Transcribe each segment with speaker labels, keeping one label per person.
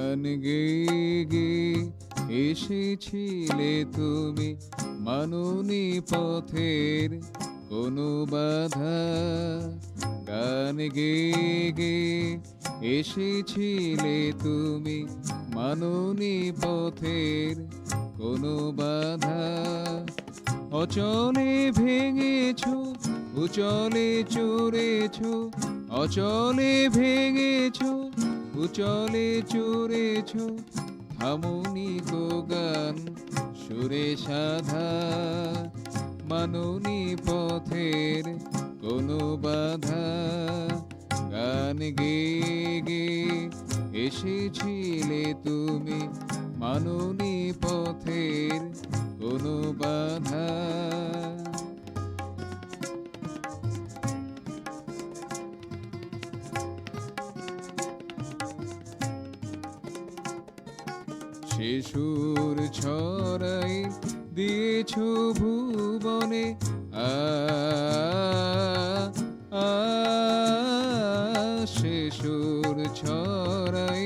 Speaker 1: গান গেয়ে গেয়ে এসেছিলে তুমি, মাননি পথের কোনো বাধা। গান গেয়ে গেয়ে এসেছিলে তুমি, মাননি পথের কোনো বাধা। অচলে ভেঙেছো, উচলে চড়েছো, অচলে ভেঙেছো, উচলে চড়েছো, থামুনি কো গান সুরে সাধা। মাননি পথের কোনো বাধা। গান গেয়ে গেয়ে এসেছিলে তুমি, মাননি পথের কোনো বাধা। সে সুর ছড়াই দিয়েছো ভুবনে, আ আ সে সুর ছড়াই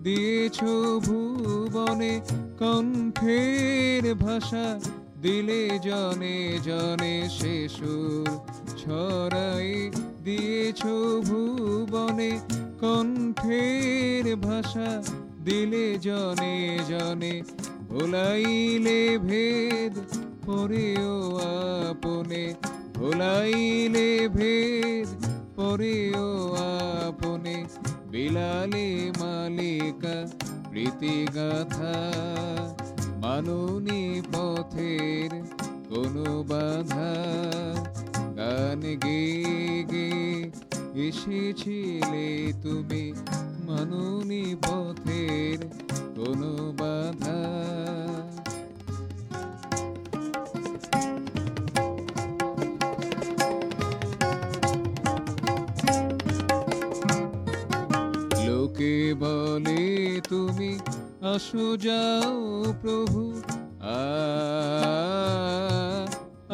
Speaker 1: দিয়েছো ভুবনে, কণ্ঠের ভাষা দিলে জনে জনে। সে সুর ছড়াই দিয়েছো ভুবনে, কণ্ঠের ভাষা দিলে জনে জনে। ভোলাইলে ভেদ পরেও আপনে, ভোলাইলে ভেদ পরেও আপনে। বিলালে মালিকা প্রীতিগাথা, মাননি পথের কোনো বাধা। গান গেয়ে গেয়ে এসেছিলে তুমি, মাননি পথের কোনো বাধা। লোকে বলে তুমি আসো যাও প্রভু, আ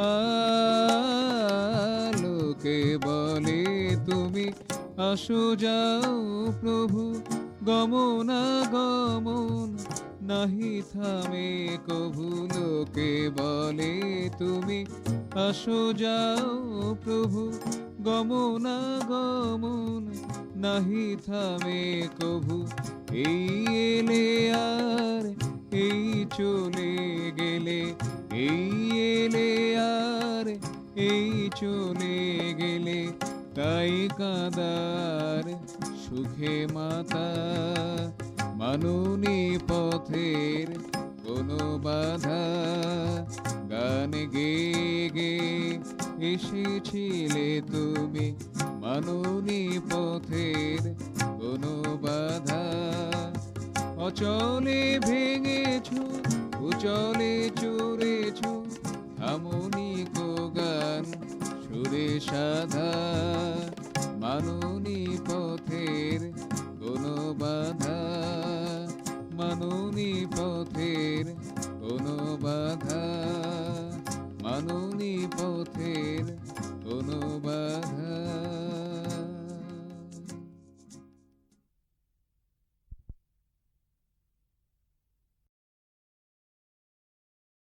Speaker 1: আ লোকে বলে তুমি আসো যাও প্রভু। গমনাগমন নাহি থামে কভু। লোকে বলে তুমি আসো যাও প্রভু, গমনাগমন নাহি থামে কভু। এই এলে আর এই চলে গেলে, এই এলে আর এই চলে গেলে। তাই কাঁদার সুখে মাতা, মাননি পথের কোনো বাধা। গান গেয়ে গেয়ে এসেছিলে তুমি, মাননি পথের কোনো বাধা। অচলে ভেঙেছো, উচলে চড়েছো, থামুনি কো গান সুরে সাধা। মাননি পথের কোনো বাধা, মাননি পথের কোনো বাধা, মাননি পথের